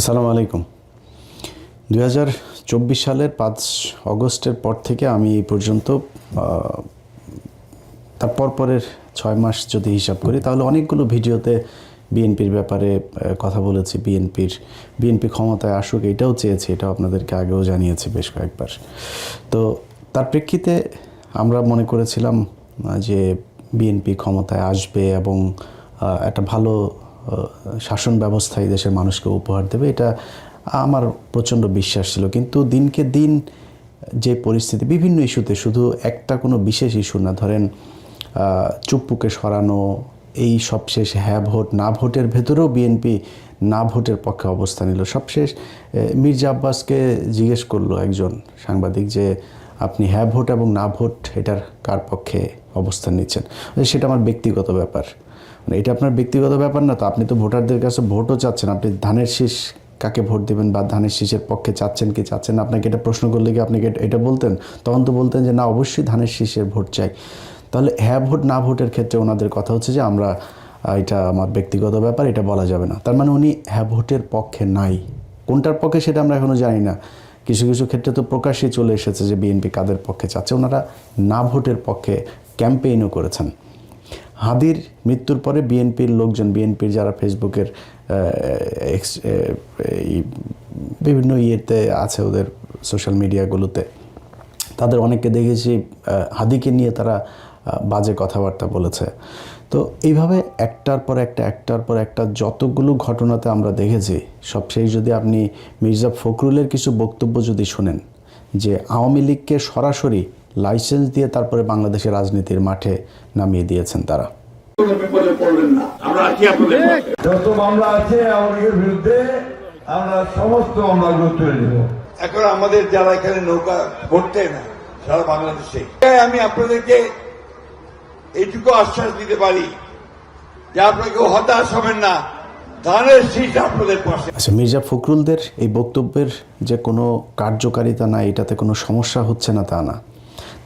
আসসালামু আলাইকুম। 2024 সালের 5 অগস্টের পর থেকে আমি এই পর্যন্ত তার পরের 6 মাস যদি হিসাব করি তাহলে অনেকগুলো ভিডিওতে বিএনপির ব্যাপারে কথা বলেছি। বিএনপি ক্ষমতায় আসুক এটাও চেয়েছি, এটাও আপনাদেরকে আগেও জানিয়েছি বেশ কয়েকবার। তো তার প্রেক্ষিতে আমরা মনে করেছিলাম যে বিএনপি ক্ষমতায় আসবে এবং একটা ভালো শাসন ব্যবস্থা এই দেশের মানুষকে উপহার দেবে, এটা আমার প্রচণ্ড বিশ্বাস ছিল। কিন্তু দিনকে দিন যে পরিস্থিতি, বিভিন্ন ইস্যুতে, শুধু একটা কোনো বিশেষ ইস্যু না, ধরেন চুপ্পুকে সরানো, এই সবশেষ হ্যাঁ ভোট না ভোটের ভেতরেও বিএনপি না ভোটের পক্ষে অবস্থান নিল। সবশেষ মির্জা আব্বাসকে জিজ্ঞেস করলো একজন সাংবাদিক যে আপনি হ্যাঁ ভোট এবং না ভোট এটার কার পক্ষে অবস্থান নিচ্ছেন। সেটা আমার ব্যক্তিগত ব্যাপার। মানে এটা আপনার ব্যক্তিগত ব্যাপার না, তো আপনি তো ভোটারদের কাছে ভোটও চাচ্ছেন, আপনি ধানের শীষ কাকে ভোট দেবেন বা ধানের শীষের পক্ষে চাচ্ছেন কি চাচ্ছেন না, আপনাকে এটা প্রশ্ন করলে কি আপনি এটা বলতেন? তখন তো বলতেন যে না, অবশ্যই ধানের শীষের ভোট চাই। তাহলে হ্যাঁ ভোট না ভোটের ক্ষেত্রে ওনাদের কথা হচ্ছে যে আমরা এটা আমার ব্যক্তিগত ব্যাপার, এটা বলা যাবে না। তার মানে উনি হ্যাঁ ভোটের পক্ষে নাই। কোনটার পক্ষে সেটা আমরা এখনও জানি না। কিছু কিছু ক্ষেত্রে তো প্রকাশ্যে চলে এসেছে যে বিএনপি কাদের পক্ষে চাচ্ছে। ওনারা না ভোটের পক্ষে ক্যাম্পেইনও করেছেন। হাদির মৃত্যুর পরে বিএনপির লোকজন, বিএনপির যারা ফেসবুকের বিভিন্ন ইয়েতে আছে, ওদের সোশ্যাল মিডিয়াগুলোতে, তাদের অনেককে দেখেছি হাদিকে নিয়ে তারা বাজে কথাবার্তা বলেছে। তো এইভাবে একটার পর একটা যতগুলো ঘটনাতে আমরা দেখেছি, সবশেষ যদি আপনি মির্জা ফখরুলের কিছু বক্তব্য যদি শোনেন যে আওয়ামী লীগকে সরাসরি লাইসেন্স দিয়ে তারপরে বাংলাদেশের রাজনীতির মাঠে নামিয়ে দিয়েছেন তারা। যত মামলা আছে আওয়ামী লীগের বিরুদ্ধে আমরা সমস্ত মামলাগুলো তুলে নেব। এখন আমাদের যারা এখানে নৌকা ভরতে না সারা বাংলাদেশে, আমি আপনাদেরকে এইটুকু আশ্বাস দিতে পারি যে আপনাকে হতাশ হবেন না, ধানের শীষ আপনাদের পাশে। আচ্ছা, মির্জা ফখরুলদের এই বক্তব্যের যে কোনো কার্যকারিতা নাই, এটাতে কোনো সমস্যা হচ্ছে না তা না।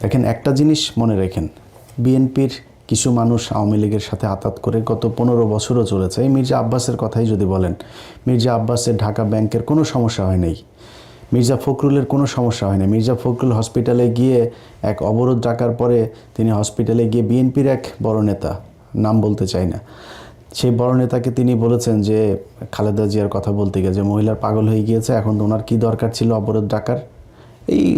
দেখেন, একটা জিনিস মনে রাখেন, বিএনপির কিছু মানুষ আওয়ামী লীগের সাথে আতাত করে গত 15 বছরও চলেছে। এই মির্জা আব্বাসের কথাই যদি বলেন, মির্জা আব্বাসের ঢাকা ব্যাংকের কোনো সমস্যা হয় নাই, মির্জা ফখরুলের কোনো সমস্যা হয় না। মির্জা ফখরুল হসপিটালে গিয়ে এক অবরোধ ডাকার পরে তিনি হসপিটালে গিয়ে বিএনপির এক বড় নেতা, নাম বলতে চাই না, সেই বড় নেতাকে তিনি বলেছেন যে খালেদা জিয়ার কথা বলতে গিয়ে যে মহিলার পাগল হয়ে গিয়েছে, এখন তো ওনার কী দরকার ছিল অবরোধ ডাকার।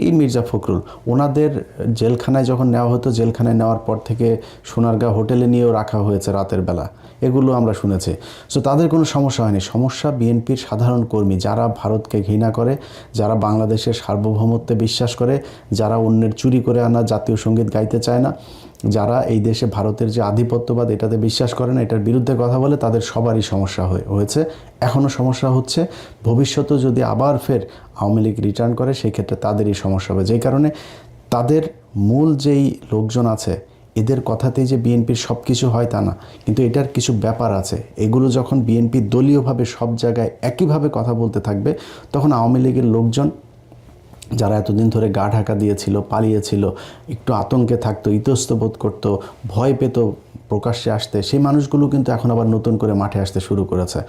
এই মির্জা ফখরুল ওনাদের জেলখানায় যখন নেওয়া হতো, জেলখানায় নেওয়ার পর থেকে সোনারগাঁ হোটেলে নিয়েও রাখা হয়েছে রাতের বেলা, এগুলো আমরা শুনেছি। সো তাদের কোনো সমস্যা হয়নি। সমস্যা বিএনপির সাধারণ কর্মী, যারা ভারতকে ঘৃণা করে, যারা বাংলাদেশের সার্বভৌমত্বে বিশ্বাস করে, যারা অন্যের চুরি করে আনা জাতীয় সঙ্গীত গাইতে চায় না, যারা এই দেশে ভারতের যে আধিপত্যবাদ এটাতে বিশ্বাস করে না, এটার বিরুদ্ধে কথা বলে, তাদের সবারই সমস্যা হয়েছে, এখনও সমস্যা হচ্ছে। ভবিষ্যতেও যদি আবার ফের আওয়ামী লীগ রিটার্ন করে, সেই ক্ষেত্রে তাদেরই সমস্যা হবে। যেই কারণে তাদের মূল যেই লোকজন আছে, এদের কথাতেই যে বিএনপির সব কিছু হয় তা না, কিন্তু এটার কিছু ব্যাপার আছে। এগুলো যখন বিএনপি দলীয়ভাবে সব জায়গায় একইভাবে কথা বলতে থাকবে, তখন আওয়ামী লীগের লোকজন যারা এতদিন ধরে গা ঢাকা দিয়েছিল, পালিয়েছিল, একটু আতঙ্কে থাকতো, ইতস্তত বোধ করতো, ভয় পেত প্রকাশ্যে আসতে, সেই মানুষগুলো কিন্তু এখন আবার নতুন করে মাঠে আসতে শুরু করেছে।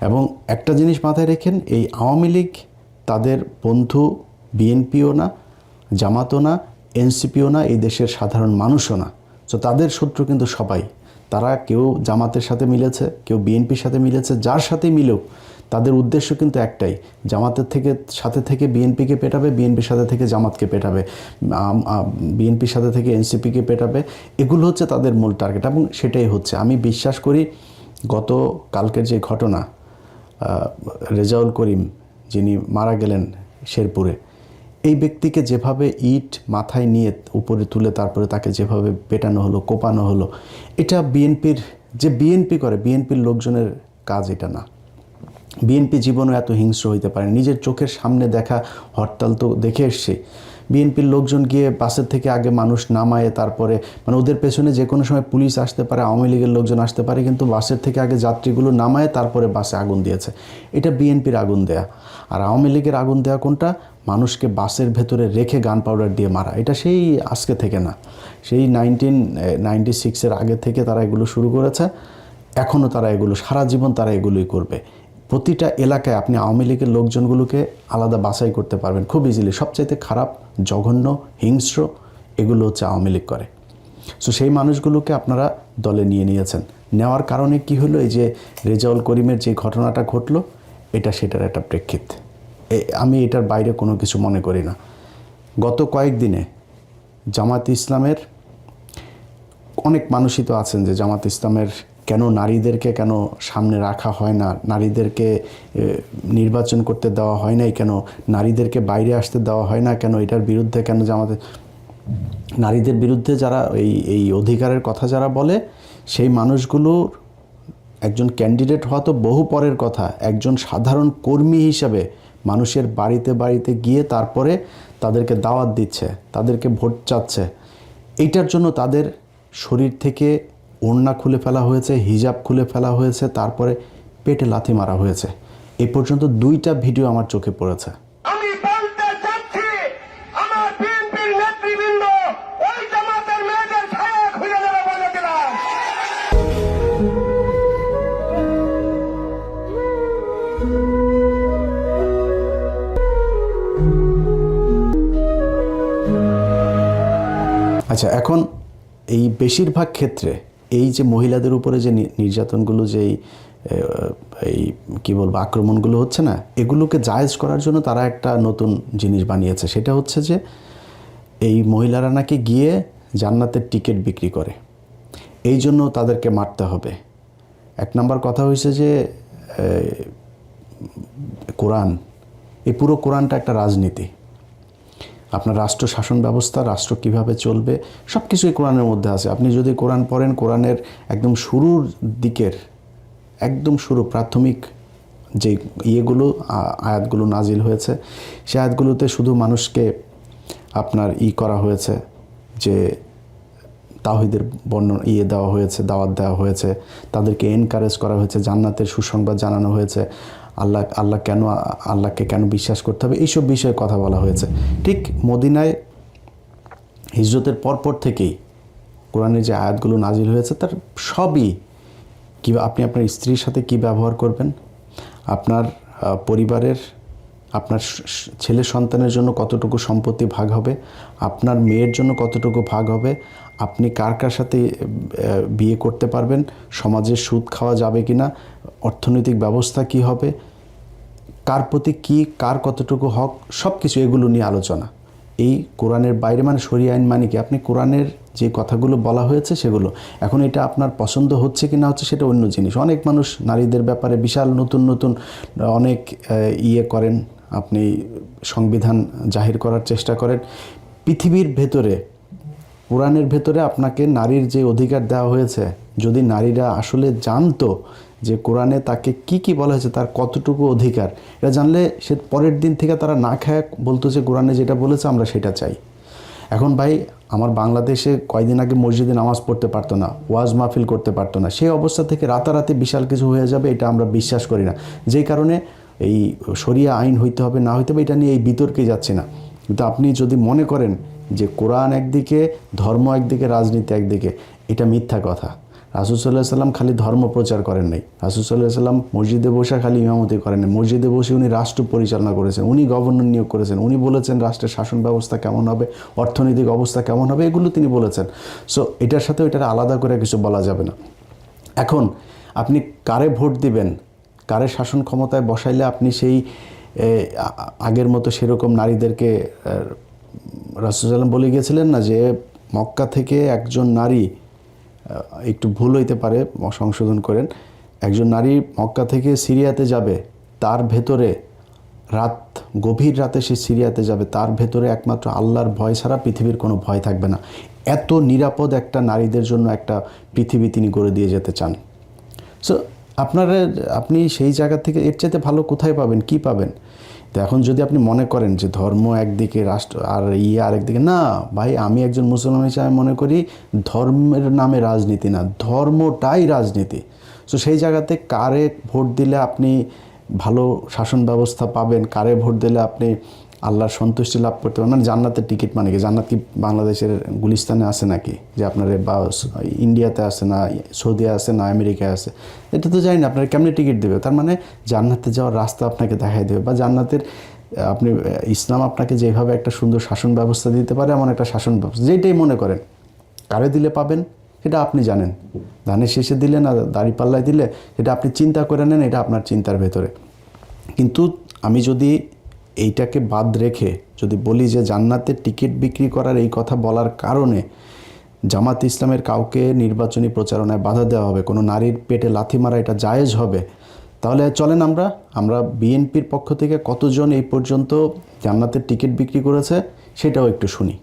এবং একটা জিনিস মাথায় রেখেন, এই আওয়ামী লীগ তাদের বন্ধু বিএনপিও না, জামাতও না, এনসিপিও না, এই দেশের সাধারণ মানুষও না। তো তাদের শত্রু কিন্তু সবাই। তারা কেউ জামাতের সাথে মিলেছে, কেউ বিএনপির সাথে মিলেছে, যার সাথে মিলেও তাদের উদ্দেশ্য কিন্তু একটাই, জামাতের সাথে থেকে বিএনপিকে পেটাবে, বিএনপির সাথে থেকে জামাতকে পেটাবে, বিএনপির সাথে থেকে এনসিপিকে পেটাবে। এগুলো হচ্ছে তাদের মূল টার্গেট এবং সেটাই হচ্ছে। আমি বিশ্বাস করি গত কালকের যে ঘটনা, রেজাউল করিম যিনি মারা গেলেন শেরপুরে, এই ব্যক্তিকে যেভাবে ইট মাথায় নিয়ে উপরে তুলে তারপরে তাকে যেভাবে পেটানো হলো, কোপানো হলো, এটা বিএনপির যে বিএনপি করে, বিএনপির লোকজনের কাজ এটা না। বিএনপি জীবনও এত হিংস্র হইতে পারে। নিজের চোখের সামনে দেখা হরতাল তো দেখে এসছে। বিএনপির লোকজন গিয়ে বাসের থেকে আগে মানুষ নামায়, তারপরে মানে ওদের পেছনে যে কোনো সময় পুলিশ আসতে পারে, আওয়ামী লীগের লোকজন আসতে পারে, কিন্তু বাসের থেকে আগে যাত্রীগুলো নামায় তারপরে বাসে আগুন দিয়েছে। এটা বিএনপির আগুন দেয়া। আর আওয়ামী লীগের আগুন দেয়া কোনটা? মানুষকে বাসের ভেতরে রেখে গান পাউডার দিয়ে মারা। এটা সেই আজকে থেকে না, সেই 1996-এর আগে থেকে তারা এগুলো শুরু করেছে। এখনও তারা এগুলো, সারা জীবন তারা এগুলোই করবে। প্রতিটা এলাকায় আপনি আওয়ামী লীগের লোকজনগুলোকে আলাদা বাছাই করতে পারবেন খুব ইজিলি। সবচাইতে খারাপ, জঘন্য, হিংস্র এগুলো হচ্ছে আওয়ামী লীগ করে। সো সেই মানুষগুলোকে আপনারা দলে নিয়ে নিয়েছেন। নেওয়ার কারণে কি হলো, এই যে রেজাউল করিমের যে ঘটনাটা ঘটলো, এটা সেটার একটা প্রেক্ষিত। আমি এটার বাইরে কোনো কিছু মনে করি না। গত কয়েকদিনে জামাত ইসলামের অনেক মানুষই তো আছেন যে জামাত ইসলামের কেন নারীদেরকে কেন সামনে রাখা হয় না, নারীদেরকে নির্বাচন করতে দেওয়া হয় নাই কেন, নারীদেরকে বাইরে আসতে দেওয়া হয় না কেন, এটার বিরুদ্ধে কেন জামাতে, নারীদের বিরুদ্ধে যারা এই অধিকারের কথা যারা বলে, সেই মানুষগুলোর একজন ক্যান্ডিডেট হওয়া তো বহু পরের কথা, একজন সাধারণ কর্মী হিসাবে মানুষের বাড়িতে বাড়িতে গিয়ে তারপরে তাদেরকে দাওয়াত দিচ্ছে, তাদেরকে ভোট চাচ্ছে। এইটার জন্য তাদের শরীর থেকে ওড়না খুলে ফেলা হয়েছে, হিজাব খুলে ফেলা হয়েছে, তারপরে পেটে লাথি মারা হয়েছে। এই পর্যন্ত 2টা ভিডিও আমার চোখে পড়েছে। আমি বলতে চাচ্ছি, আমার বিএনপির নেতৃবৃন্দ ওই জামাতের মেয়েদের ছায়া খুলে দেবে বলে দিলাম। আচ্ছা, এখন এই বেশিরভাগ ক্ষেত্রে এই যে মহিলাদের উপরে যে নির্যাতনগুলো, যে এই কী বলবো আক্রমণগুলো হচ্ছে না, এগুলোকে জায়েজ করার জন্য তারা একটা নতুন জিনিস বানিয়েছে। সেটা হচ্ছে যে এই মহিলারা নাকি গিয়ে জান্নাতের টিকিট বিক্রি করে, এই জন্য তাদেরকে মারতে হবে। 1 নম্বর কথা হয়েছে যে কোরআন, এই পুরো কোরআনটা একটা রাজনীতি। আপনার রাষ্ট্র শাসন ব্যবস্থা, রাষ্ট্র কিভাবে চলবে, সব কিছুই কোরআনের মধ্যে আছে। আপনি যদি কোরআন পড়েন, কোরআনের একদম শুরুর দিকের, একদম শুরু প্রাথমিক যে ইয়েগুলো আয়াতগুলো নাজিল হয়েছে, সে আয়াতগুলোতে শুধু মানুষকে আপনার করা হয়েছে, যে তাওহীদের দেওয়া হয়েছে, দাওয়াত দেওয়া হয়েছে, তাদেরকে এনকারেজ করা হয়েছে, জান্নাতের সুসংবাদ জানানো হয়েছে, আল্লাহকে কেন বিশ্বাস করতে হবে, এইসব বিষয়ে কথা বলা হয়েছে। ঠিক মদিনায় হিজরতের পরপর থেকেই কোরআনের যে আয়াতগুলো নাজিল হয়েছে, তার সবই কি আপনি আপনার স্ত্রীর সাথে কি ব্যবহার করবেন, আপনার পরিবারের, আপনার ছেলে সন্তানের জন্য কতটুকু সম্পত্তি ভাগ হবে, আপনার মেয়ের জন্য কতটুকু ভাগ হবে, আপনি কার কার সাথে বিয়ে করতে পারবেন, সমাজে সুদ খাওয়া যাবে কি না, অর্থনৈতিক ব্যবস্থা কি হবে, কার প্রতি কি, কার কতটুকু হক, সব কিছু এগুলো নিয়ে আলোচনা। এই কোরআনের বাইরে, মানে শরীয়ত আইন মানে কি, আপনি কোরআনের যে কথাগুলো বলা হয়েছে সেগুলো। এখন এটা আপনার পছন্দ হচ্ছে কি না হচ্ছে সেটা অন্য জিনিস। অনেক মানুষ নারীদের ব্যাপারে বিশাল নতুন নতুন অনেক করেন, আপনি সংবিধান জাহির করার চেষ্টা করেন। পৃথিবীর ভেতরে, কোরআনের ভেতরে আপনাকে নারীর যে অধিকার দেওয়া হয়েছে, যদি নারীরা আসলে জানতো যে কোরআনে তাকে কি কি বলা হয়েছে, তার কতটুকু অধিকার, এটা জানলে সে পরের দিন থেকে তারা না খায় বলতো যে কোরআনে যেটা বলেছে আমরা সেটা চাই। এখন ভাই, আমার বাংলাদেশে কয়দিন আগে মসজিদে নামাজ পড়তে পারতো না, ওয়াজ মাহফিল করতে পারতো না, সেই অবস্থা থেকে রাতারাতি বিশাল কিছু হয়ে যাবে, এটা আমরা বিশ্বাস করি না। যেই কারণে এই শরিয়া আইন হইতে হবে না হইতে হবে এটা নিয়ে এই বিতর্কে যাচ্ছে না। কিন্তু আপনি যদি মনে করেন যে কোরআন একদিকে, ধর্ম একদিকে, রাজনীতি একদিকে, এটা মিথ্যা কথা। রাসূল সাল্লাল্লাহু আলাইহি ওয়াসাল্লাম খালি ধর্ম প্রচার করেন নাই, রাসূল সাল্লাল্লাহু আলাইহি ওয়াসাল্লাম মসজিদে বসে খালি ইমামতি করেন নাই, মসজিদে বসে উনি রাষ্ট্র পরিচালনা করেছেন, উনি গভর্নর নিয়োগ করেছেন, উনি বলেছেন রাষ্ট্রের শাসন ব্যবস্থা কেমন হবে, অর্থনৈতিক অবস্থা কেমন হবে, এগুলো তিনি বলেছেন। সো এটার সাথে ওইটার আলাদা করে কিছু বলা যাবে না। এখন আপনি কারে ভোট দিবেন, কারে শাসন ক্ষমতায় বসাইলে আপনি সেই আগের মতো সেরকম নারীদেরকে, রাসূল সাল্লাল্লাহু আলাইহি ওয়াসাল্লাম বলে গিয়েছিলেন না যে মক্কা থেকে একজন নারী, একটু ভুল হইতে পারে, সংশোধন করেন, একজন নারী মক্কা থেকে সিরিয়াতে যাবে, তার ভেতরে গভীর রাতে সে সিরিয়াতে যাবে, তার ভেতরে একমাত্র আল্লাহর ভয় ছাড়া পৃথিবীর কোনো ভয় থাকবে না। এত নিরাপদ একটা নারীদের জন্য একটা পৃথিবী তিনি গড়ে দিয়ে যেতে চান। সো আপনি সেই জায়গা থেকে এর চাইতে ভালো কোথায় পাবেন, কি পাবেন? তো এখন যদি আপনি মনে করেন যে ধর্ম একদিকে, রাষ্ট্র আর আরেকদিকে, না ভাই, আমি একজন মুসলমান হিসেবে মনে করি ধর্মের নামে রাজনীতি না, ধর্মটাই রাজনীতি। সো সেই জায়গাতে কারে ভোট দিলে আপনি ভালো শাসন ব্যবস্থা পাবেন, কারে ভোট দিলে আপনি আল্লাহর সন্তুষ্টি লাভ করতে পারবেন। মানে জান্নাতের টিকিট মানে কি? জান্নাত কি বাংলাদেশের গুলিস্তানে আছে নাকি, যে আপনার বা ইন্ডিয়াতে আছে না, সৌদি আছে না, আমেরিকায় আছে? এটা তো জানি না, আপনার কেমনি টিকিট দেবে? তার মানে জান্নাতে যাওয়ার রাস্তা আপনাকে দেখাই দেবে, বা জান্নাতের আপনি ইসলাম আপনাকে যেভাবে একটা সুন্দর শাসন ব্যবস্থা দিতে পারে, এমন একটা শাসন ব্যবস্থা যেটাই মনে করেন কারে দিলে পাবেন এটা আপনি জানেন। ধানের শেষে দিলে না দাড়িপাল্লায় দিলে, এটা আপনি চিন্তা করে নেন, এটা আপনার চিন্তার ভেতরে। কিন্তু আমি যদি এইটাকে বাদ রেখে যদি বলি যে জান্নাতের টিকিট বিক্রি করার এই কথা বলার কারণে জামাত ইসলামের কাউকে নির্বাচনী প্রচারণায় বাধা দেওয়া হবে, কোনো নারীর পেটে লাথি মারা এটা জায়েজ হবে, তাহলে চলেন আমরা বিএনপির পক্ষ থেকে কতজন এই পর্যন্ত জান্নাতের টিকিট বিক্রি করেছে সেটাও একটু শুনি।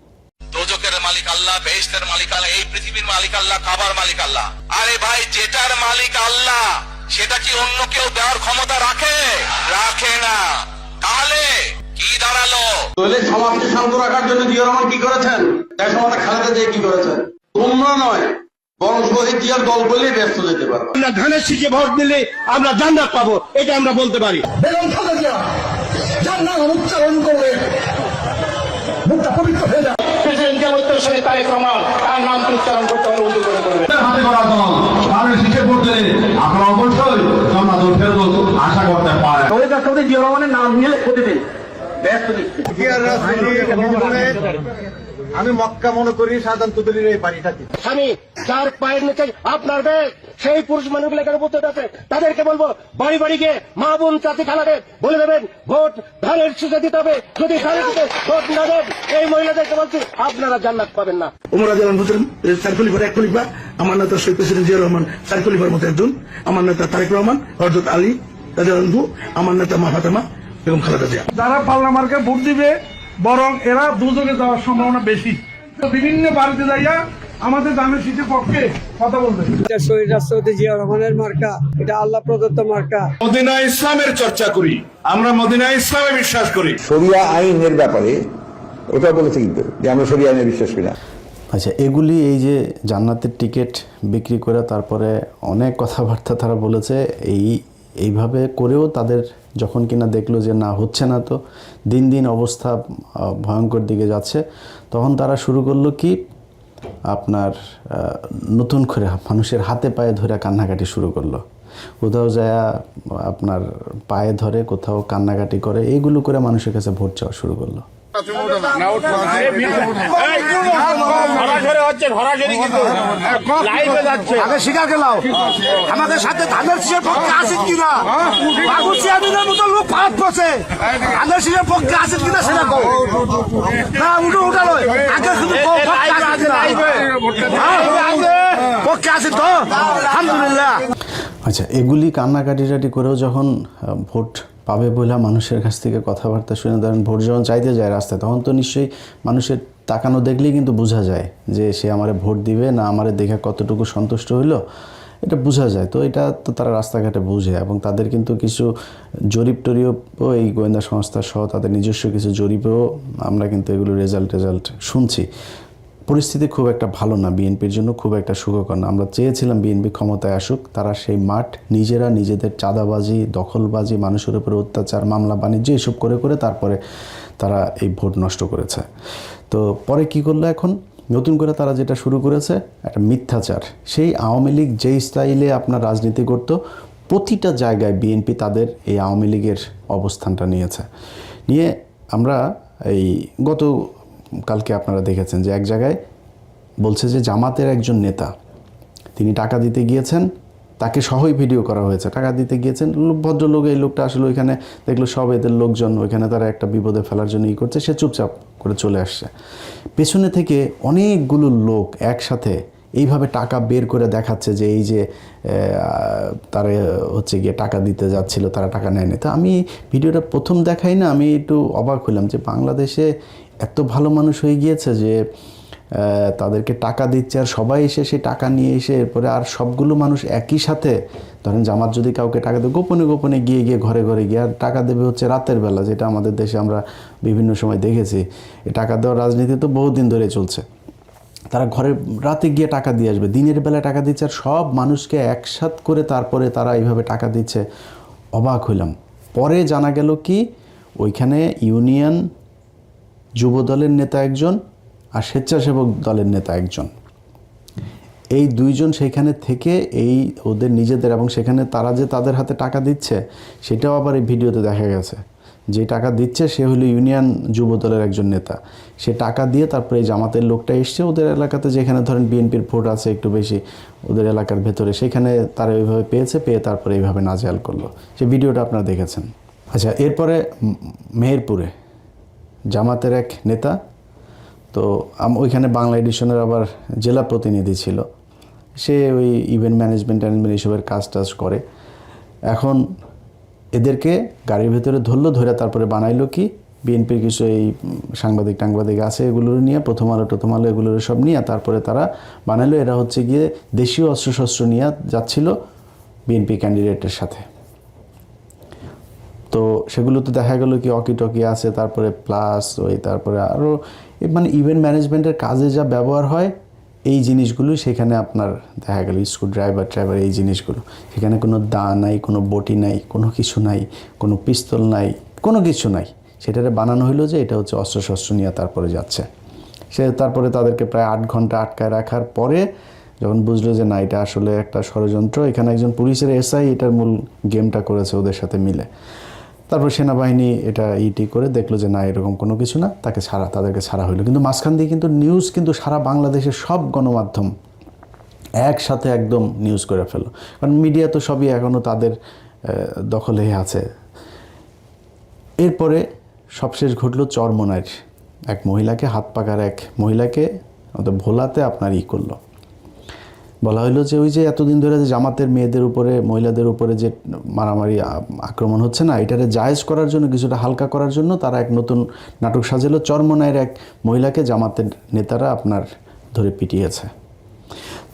দোজখের মালিক আল্লাহ, বেহেশতের মালিক আল্লাহ, এই পৃথিবীর মালিক আল্লাহ, কাবার মালিক আল্লাহ। আরে ভাই, যেটার মালিক আল্লাহ সেটা কি অন্য কেউ দেওয়ার ক্ষমতা রাখে? রাখে না। তাহলে কি দাঁড়ালো? দলের সমাজকে শান্ত রাখার জন্য জিয়া রহমান কি করেছেন? তার সময় খালেদা জিয়া কি করেছেন? তোমরা নয়, বরং শহীদ জিয়ার দল বললেই ব্যস্ত যেতে পারবে। আমরা ধানের শীষে ভোট দিলে আমরা জান্নাত পাবো, এটা আমরা বলতে পারি। বেগম খালেদা জান্নাত উচ্চারণ করলে মুখটা পবিত্র হয়ে যায়। প্রেসিডেন্টের উত্তরসূরি তারেক রহমান, তার নাম উচ্চারণ করতে হলে উঁচু করে করবে। হাতে করা দল ধানের শীষে ভোট দিলে আপনারা অবশ্যই জান্নাত ফেরদৌস আশা করতে পারেন। শহীদ রাষ্ট্রপতি জিয়া রহমানের নাম নিয়ে প্রতিদিন ব্যস্ত দিচ্ছে। আমি মক্কা মনে করি সাধারণ তুদলির এই বাড়িটাকে। আমি যার পায়ের নিচে আপনার দেশ, সেই পুরুষ মানুষগুলো এখানে উপস্থিত আছে, তাদেরকে বলবো বাড়ি বাড়ি গিয়ে মা বোন চাচি খালাদের বলে দেবেন ভোট ধানের শীষে দিতে হবে। যদি ধানের শীষে ভোট না দেন, এই মহিলাদেরকে বলছি আপনারা জান্নাত পাবেন না। উমর আজলান হোসেন চার খলিফার এক খলিফা, আমার নেতা শহীদ প্রেসিডেন্ট জিয়া রহমান চার খলিফার মতো একজন, আমার নেতা তারেক রহমান, হযরত আলী রাদিয়াল্লাহু, আমার নেতা মা ফাতেমা বেগম খালেদা জিয়া। যারা পাল্লা মার্কে ভোট দিবে বরং এরা দুযোগে যাওয়ার সম্ভাবনা বেশি। বিভিন্ন বাড়িতে যাইয়া আমাদের দামের শীতের পক্ষে কথা বলবে। শহীদ রাষ্ট্রপতি জিয়া রহমানের মার্কা, এটা আল্লাহ প্রদত্ত মার্কা। মদিনা ইসলামের চর্চা করি, আমরা মদিনা ইসলামে বিশ্বাস করি। শরিয়া আইনের ব্যাপারে ওটা বলেছে কিন্তু যে আমরা শরিয়া আইনে বিশ্বাস করি না। আচ্ছা, এগুলি এই যে জান্নাতের টিকিট বিক্রি করে তারপরে অনেক কথাবার্তা তারা বলেছে, এইভাবে করেও তাদের যখন কিনা দেখলো যে না হচ্ছে না, তো দিন দিন অবস্থা ভয়ঙ্কর দিকে যাচ্ছে, তখন তারা শুরু করলো কি আপনার নতুন করে মানুষের হাতে পায়ে ধরে কান্নাকাটি শুরু করলো। কোথাও যায় আপনার পায়ে ধরে, কোথাও কান্নাকাটি করে, এইগুলো করে মানুষের কাছে ভোট চাওয়া শুরু করলো। আমাদের সাথে ধানের শীষের পক্ষে আছেন কিনা, বাবু চেয়ারম্যানের মতো লোক ভারত বসে ধানের শীষের পক্ষে আছেন কিনা সেটা কও না, উঠা নয় আগে শুধু পক্ষে আছেন তো আলহামদুলিল্লাহ। আচ্ছা, এগুলি কান্নাকাটি করেও যখন ভোট পাবে বলে মানুষের কাছ থেকে কথাবার্তা শুনে, ধরেন ভোট যখন চাইতে যায় রাস্তায়, তখন তো নিশ্চয়ই মানুষের তাকানো দেখলেই কিন্তু বোঝা যায় যে সে আমারে ভোট দিবে না আমারে দেখে কতটুকু সন্তুষ্ট হইলো, এটা বোঝা যায়। তো এটা তো তারা রাস্তাঘাটে বুঝে, এবং তাদের কিন্তু কিছু জরিপ টরিপও, এই গোয়েন্দা সংস্থা সহ তাদের নিজস্ব কিছু জরিপেও আমরা কিন্তু এগুলো রেজাল্ট শুনছি। পরিস্থিতি খুব একটা ভালো না, বিএনপির জন্য খুব একটা সুখকর না। আমরা চেয়েছিলাম বিএনপি ক্ষমতায় আসুক, তারা সেই মাঠ নিজেদের চাঁদাবাজি, দখলবাজি, মানুষের উপরে অত্যাচার, মামলা বাণিজ্য এসব করে তারপরে তারা এই ভোট নষ্ট করেছে। তো পরে কি করলো, এখন নতুন করে তারা যেটা শুরু করেছে একটা মিথ্যাচার। সেই আওয়ামী লীগ যেই স্টাইলে আপনার রাজনীতি করত, প্রতিটা জায়গায় বিএনপি তাদের এই আওয়ামী লীগের অবস্থানটা নিয়ে আমরা এই কালকে আপনারা দেখেছেন যে এক জায়গায় বলছে যে জামাতের একজন নেতা তিনি টাকা দিতে গিয়েছেন, তাকে সহই ভিডিও করা হয়েছে, টাকা দিতে গিয়েছেন ভদ্রলোক, এই লোকটা আসলে ওইখানে দেখলো সব এদের লোকজন ওইখানে তারা একটা বিপদে ফেলার জন্য করছে, সে চুপচাপ করে চলে আসছে। পেছনে থেকে অনেকগুলো লোক একসাথে এইভাবে টাকা বের করে দেখাচ্ছে যে এই যে তারা হচ্ছে গিয়ে টাকা দিতে যাচ্ছিল, তারা টাকা নেয়নি। তো আমি ভিডিওটা প্রথম দেখাই না, আমি একটু অবাক হলাম যে বাংলাদেশে এত ভালো মানুষ হয়ে গিয়েছে যে তাদেরকে টাকা দিচ্ছে, আর সবাই এসে সেই টাকা নিয়ে এসে এরপরে আর সবগুলো মানুষ একই সাথে, ধরেন জামাত যদি কাউকে টাকা দেয় গোপনে গিয়ে ঘরে গিয়ে আর টাকা দেবে হচ্ছে রাতের বেলা, যেটা আমাদের দেশে আমরা বিভিন্ন সময় দেখেছি। এই টাকা দেওয়ার রাজনীতি তো বহুদিন ধরে চলছে। তারা রাতে গিয়ে টাকা দিয়ে আসবে, দিনের বেলায় টাকা দিচ্ছে, আর সব মানুষকে একসাথ করে তারপরে তারা এইভাবে টাকা দিচ্ছে। অবাক হইলাম। পরে জানা গেল কি ওইখানে ইউনিয়ন যুব দলের নেতা একজন আর স্বেচ্ছাসেবক দলের নেতা একজন। এই দুইজন সেইখানে থেকে এই ওদের নিজেদের, এবং সেখানে তারা যে তাদের হাতে টাকা দিচ্ছে সেটাও আবার এই ভিডিওতে দেখা গেছে। যে টাকা দিচ্ছে সে হলো ইউনিয়ন যুব দলের একজন নেতা। সে টাকা দিয়ে তারপরে এই জামাতের লোকটা এসছে ওদের এলাকাতে, যেখানে ধরেন বিএনপির ভোট আছে একটু বেশি ওদের এলাকার ভেতরে, সেখানে তারা ওইভাবে পেয়ে তারপরে এইভাবে নাজেহাল করলো। সে ভিডিওটা আপনারা দেখেছেন। আচ্ছা, এরপরে মেহেরপুরে জামাতের এক নেতা, তো ওইখানে বাংলা এডিশনের আবার জেলা প্রতিনিধি ছিল, সে ওই ইভেন্ট ম্যানেজমেন্ট এইসবের কাজ করে। এখন এদেরকে গাড়ির ভেতরে ধরে তারপরে বানাইলো কি, বিএনপির কিছু এই সাংবাদিক আছে, এগুলো নিয়ে প্রথম আলো এগুলোর সব নিয়ে তারপরে তারা বানাইলো এরা হচ্ছে গিয়ে দেশীয় অস্ত্রশস্ত্র নিয়ে যাচ্ছিল বিএনপি ক্যান্ডিডেটের সাথে। তো সেগুলো তো দেখা গেল কি অকি আছে, তারপরে প্লাস তারপরে আরও মানে ইভেন্ট ম্যানেজমেন্টের কাজে যা ব্যবহার হয় এই জিনিসগুলো সেখানে আপনার দেখা গেল স্ক্রু ড্রাইভার এই জিনিসগুলো, সেখানে কোনো দা নাই, কোনো বটি নাই, কোনো কিছু নাই, কোনো পিস্তল নাই, কোনো কিছু নাই। সেটারে বানানো হলো যে এটা হচ্ছে অস্ত্রশস্ত্র নিয়ে তারপরে যাচ্ছে। সে তারপরে তাদেরকে প্রায় 8 ঘন্টা আটকায় রাখার পরে যখন বুঝলো যে না এটা আসলে একটা ষড়যন্ত্র, এখানে একজন পুলিশের এসআই এটার মূল গেমটা করেছে ওদের সাথে মিলে, তারপর সেনাবাহিনী এটা করে দেখলো যে না এরকম কোনো কিছু না, তাদেরকে ছাড়া হলো। কিন্তু মাঝখান দিয়ে কিন্তু নিউজ কিন্তু সারা বাংলাদেশের সব গণমাধ্যম একসাথে একদম নিউজ করে ফেলো, কারণ মিডিয়া তো সবই এখনও তাদের দখলে আছে। এরপরে সবশেষ ঘটলো চরমোনাইর এক মহিলাকে, হাত পাকার এক মহিলাকে ভোলাতে আপনার করলো। বলা হলো যে ওই যে এতদিন ধরে যে জামাতের মেয়েদের উপরে মহিলাদের উপরে যে মারামারি আক্রমণ হচ্ছে না, এটারে জায়েজ করার জন্য, কিছুটা হালকা করার জন্য তারা এক নতুন নাটক সাজালো। চরমোনাইয়ের এক মহিলাকে জামাতের নেতারা আপনার ধরে পিটিয়েছে।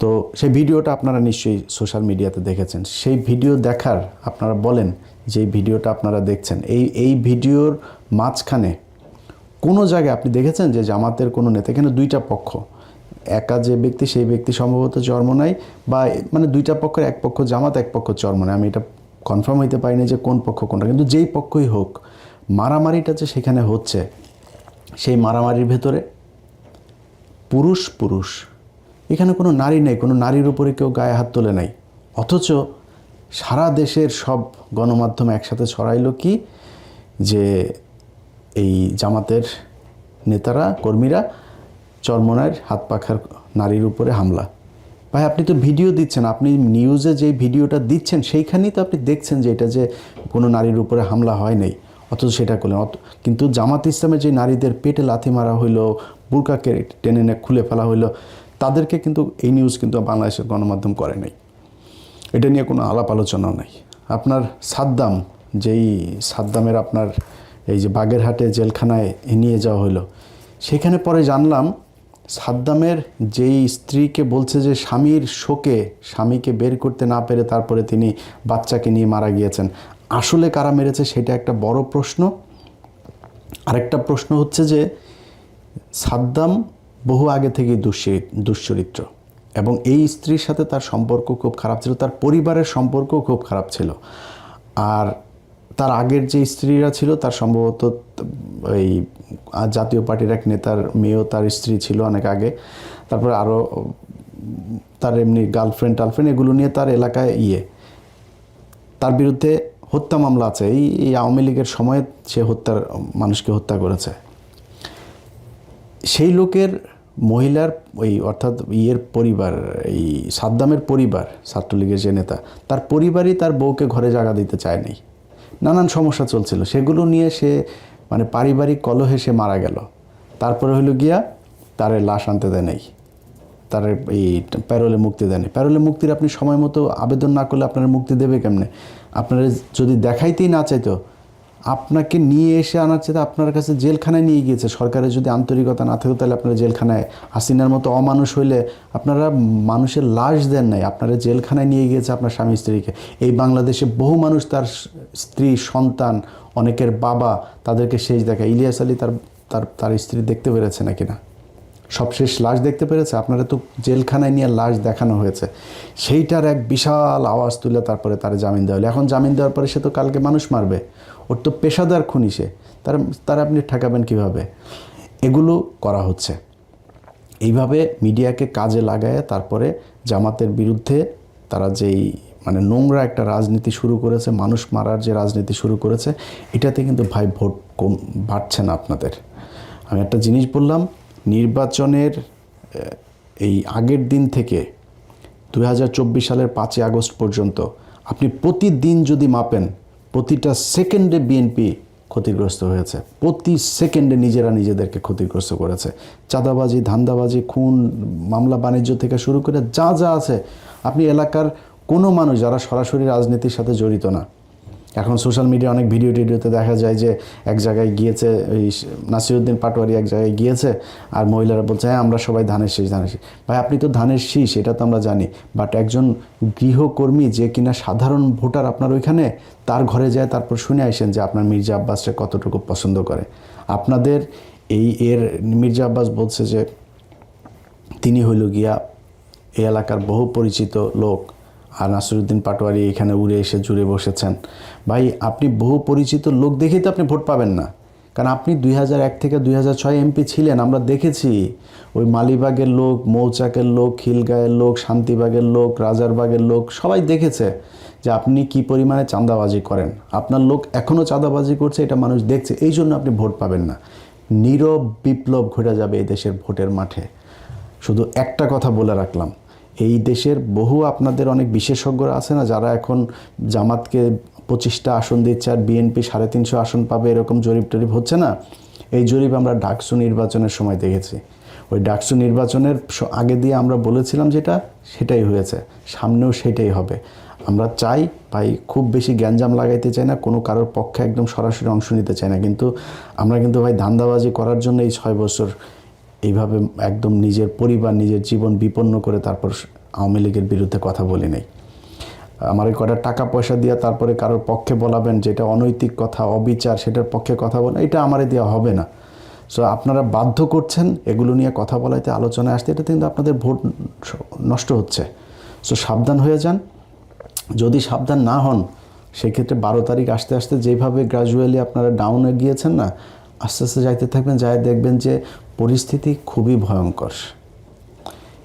তো সেই ভিডিওটা আপনারা নিশ্চয়ই সোশ্যাল মিডিয়াতে দেখেছেন। সেই ভিডিও দেখার আপনারা বলেন যে ভিডিওটা আপনারা দেখছেন, এই ভিডিওর মাঝখানে কোনো জায়গায় আপনি দেখেছেন যে জামাতের কোনো নেতা, এখানে দুইটা পক্ষ, একা যে ব্যক্তি সেই ব্যক্তি সম্ভবত চরমোনাই, বা মানে দুইটা পক্ষের এক পক্ষ জামাত এক পক্ষ চরমোনাই, আমি এটা কনফার্ম হইতে পারিনি যে কোন পক্ষ কোনটা, কিন্তু যেই পক্ষই হোক মারামারিটা যে সেখানে হচ্ছে, সেই মারামারির ভেতরে পুরুষ, এখানে কোনো নারী নেই, কোনো নারীর উপরে কেউ গায়ে হাত তোলে নাই। অথচ সারা দেশের সব গণমাধ্যম একসাথে ছড়াইলো কি যে এই জামাতের নেতারা কর্মীরা চরমোনাইয়ের হাত পাখার নারীর উপরে হামলা। ভাই আপনি তো ভিডিও দিচ্ছেন, আপনি নিউজে যে ভিডিওটা দিচ্ছেন সেইখানেই তো আপনি দেখছেন যে এটা যে কোনো নারীর উপরে হামলা হয় নাই, অথচ সেটা করলেন। কিন্তু জামাত ইসলামের যে নারীদের পেটে লাথি মারা হইলো, বুরকাকে টেনে খুলে ফেলা হইলো, তাদেরকে কিন্তু এই নিউজ কিন্তু বাংলাদেশের গণমাধ্যম করে নাই, এটা নিয়ে কোনো আলাপ আলোচনাও নাই। আপনার সাদ্দামের আপনার এই যে বাগেরহাটে জেলখানায় নিয়ে যাওয়া হইলো, সেখানে পরে জানলাম সাদ্দামের যেই স্ত্রীকে বলছে যে স্বামীর শোকে স্বামীকে বের করতে না পেরে তারপরে তিনি বাচ্চাকে নিয়ে মারা গিয়েছেন, আসলে কারা মেরেছে সেটা একটা বড় প্রশ্ন। আরেকটা প্রশ্ন হচ্ছে যে সাদ্দাম বহু আগে থেকেই দুশ্চরিত্র, এবং এই স্ত্রীর সাথে তার সম্পর্ক খুব খারাপ ছিল, তার পরিবারের সম্পর্ক খুব খারাপ ছিল। আর তার আগের যে স্ত্রীরা ছিল তার সম্ভবত এই জাতীয় পার্টির এক নেতার মেয়েও তার স্ত্রী ছিল অনেক আগে, তারপরে আরও তার এমনি গার্লফ্রেন্ড এগুলো নিয়ে তার এলাকায় তার বিরুদ্ধে হত্যা মামলা আছে। এই আওয়ামী লীগের সময়ে সে মানুষকে হত্যা করেছে। সেই লোকের মহিলার অর্থাৎ পরিবার, এই সাদ্দামের পরিবার, ছাত্রলীগের যে নেতা, তার পরিবারই তার বউকে ঘরে জায়গা দিতে চায় নাই, নানান সমস্যা চলছিল, সেগুলো নিয়ে সে মানে পারিবারিক কলহে সে মারা গেল। তারপরে হইল গিয়া তারে লাশ আনতে দেয় নাই, তার এই প্যারোলে মুক্তি দেয় নাই। প্যারোলে মুক্তির আপনি সময় মতো আবেদন না করলে আপনার মুক্তি দেবে কেমনে? আপনারা যদি দেখাইতেই না চাইতো, আপনাকে নিয়ে এসে আনার চাইতে আপনার কাছে জেলখানায় নিয়ে গিয়েছে। সরকারের যদি আন্তরিকতা না থাকতো তাহলে আপনারা জেলখানায়, হাসিনার মতো অমানুষ হইলে আপনারা মানুষের লাশ দেন নাই, আপনারা জেলখানায় নিয়ে গিয়েছে আপনার স্বামী স্ত্রীকে। এই বাংলাদেশে বহু মানুষ তার স্ত্রী, সন্তান, অনেকের বাবা, তাদেরকে শেষ দেখা। ইলিয়াস আলী তার স্ত্রী দেখতে পেরেছে নাকি না, সবশেষ লাশ দেখতে পেরেছে? আপনারা তো জেলখানায় নিয়ে লাশ দেখানো হয়েছে, সেইটার এক বিশাল আওয়াজ তুলে তারপরে তার জামিন দেওয়া হলো। এখন জামিন দেওয়ার পরে সে তো কালকে মানুষ মারবে, ওর তো পেশাদার খুনি সে, তারা আপনি ঠেকাবেন কীভাবে? এগুলো করা হচ্ছে। এইভাবে মিডিয়াকে কাজে লাগায় তারপরে জামাতের বিরুদ্ধে তারা যেই মানে নোংরা একটা রাজনীতি শুরু করেছে, মানুষ মারার যে রাজনীতি শুরু করেছে, এটাতে কিন্তু ভাই ভোট কম বাড়ছে না আপনাদের। আমি একটা জিনিস বললাম, নির্বাচনের এই আগের দিন থেকে 2024 সালের 5ই আগস্ট পর্যন্ত আপনি প্রতিদিন যদি মাপেন, প্রতিটা সেকেন্ডে বিএনপি ক্ষতিগ্রস্ত হয়েছে, প্রতি সেকেন্ডে নিজেরা নিজেদেরকে ক্ষতিগ্রস্ত করেছে। চাঁদাবাজি, ধান্দাবাজি, খুন, মামলা বাণিজ্য থেকে শুরু করে যা যা আছে, আপনি এলাকার কোনো মানুষ যারা সরাসরি রাজনীতির সাথে জড়িত না, এখন সোশ্যাল মিডিয়া অনেক ভিডিও টিডিওতে দেখা যায় যে এক জায়গায় গিয়েছে, ওই নাসিরউদ্দিন পাটোয়ারি এক জায়গায় গিয়েছে আর মহিলারা বলছে হ্যাঁ আমরা সবাই ধানের শীষ, ধানের শীষ। ভাই আপনি তো ধানের শীষ, এটা তো আমরা জানি, বাট একজন গৃহকর্মী যে কিনা সাধারণ ভোটার আপনার ওইখানে, তার ঘরে যায় তারপর শুনে আসেন যে আপনার মির্জা আব্বাসকে কতটুকু পছন্দ করে। আপনাদের মির্জা আব্বাস বলছে যে তিনি হইল গিয়া এই এলাকার বহু পরিচিত লোক, আর নাসিরউদ্দিন পাটোয়ারি এখানে উড়ে এসে জুড়ে বসেছেন। ভাই আপনি বহু পরিচিত লোক দেখেই তো আপনি ভোট পাবেন না, কারণ আপনি 2001 থেকে 2006 এমপি ছিলেন, আমরা দেখেছি। ওই মালিবাগের লোক, মৌচাকের লোক, খিলগাঁয়ের লোক, শান্তিবাগের লোক, রাজারবাগের লোক সবাই দেখেছে যে আপনি কি পরিমাণে চাঁদাবাজি করেন। আপনার লোক এখনও চাঁদাবাজি করছে, এটা মানুষ দেখছে, এই জন্য আপনি ভোট পাবেন না। নীরব বিপ্লব ঘটে যাবে এই দেশের ভোটের মাঠে। শুধু একটা কথা বলে রাখলাম, এই দেশের বহু আপনাদের অনেক বিশেষজ্ঞরা আছে না, যারা এখন জামাতকে 25টা আসন দিচ্ছে আর বিএনপি 350 আসন পাবে, এরকম জরিপ টরিপ হচ্ছে না। এই জরিপ আমরা ডাকসু নির্বাচনের সময় দেখেছি। ওই ডাকসু নির্বাচনের আগে দিয়ে আমরা বলেছিলাম যেটা, সেটাই হয়েছে, সামনেও সেটাই হবে। আমরা চাই ভাই, খুব বেশি গ্যাঞ্জাম লাগাইতে চাই না, কোনো কারোর পক্ষে একদম সরাসরি অংশ নিতে চাই না, কিন্তু আমরা কিন্তু ভাই ধান্দাবাজি করার জন্য এই 6 বছর এইভাবে একদম নিজের পরিবার, নিজের জীবন বিপন্ন করে তারপর আওয়ামী লীগের বিরুদ্ধে কথা বলি নাই। আমার কটা টাকা পয়সা দিয়ে তারপরে কারোর পক্ষে বলাবেন যেটা অনৈতিক কথা, অবিচার, সেটার পক্ষে কথা বলা, এটা আমারে দেওয়া হবে না। সো আপনারা বাধ্য করছেন এগুলো নিয়ে কথা বলাইতে, আলোচনায় আসতে, এটা কিন্তু আপনাদের ভোট নষ্ট হচ্ছে। সো সাবধান হয়ে যান। যদি সাবধান না হন, সেক্ষেত্রে 12 তারিখ আসতে আসতে যেভাবে গ্র্যাজুয়ালি আপনারা ডাউনে গিয়েছেন না, আস্তে আস্তে যাইতে থাকবেন, যায় দেখবেন যে পরিস্থিতি খুবই ভয়ঙ্কর।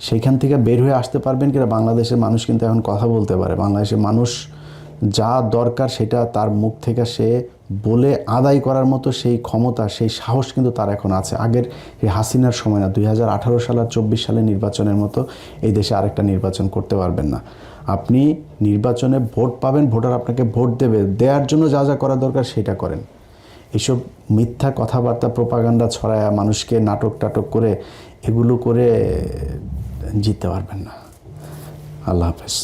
সেইখান থেকে বের হয়ে আসতে পারবেন কিনা, বাংলাদেশের মানুষ কিন্তু এখন কথা বলতে পারে। বাংলাদেশের মানুষ যা দরকার সেটা তার মুখ থেকে সে বলে আদায় করার মতো সেই ক্ষমতা, সেই সাহস কিন্তু তার এখন আছে। আগের এই হাসিনার সময় না, 2018 সাল আর 24 সালে নির্বাচনের মতো এই দেশে আরেকটা নির্বাচন করতে পারবেন না। আপনি নির্বাচনে ভোট পাবেন, ভোটার আপনাকে ভোট দেবে, দেওয়ার জন্য যা যা করা দরকার সেটা করেন। এইসব মিথ্যা কথাবার্তা, প্রোপাগান্ডা ছড়ায় মানুষকে নাটক টাটক করে, এগুলো করে জিততে পারবেন না। আল্লাহ হাফেজ।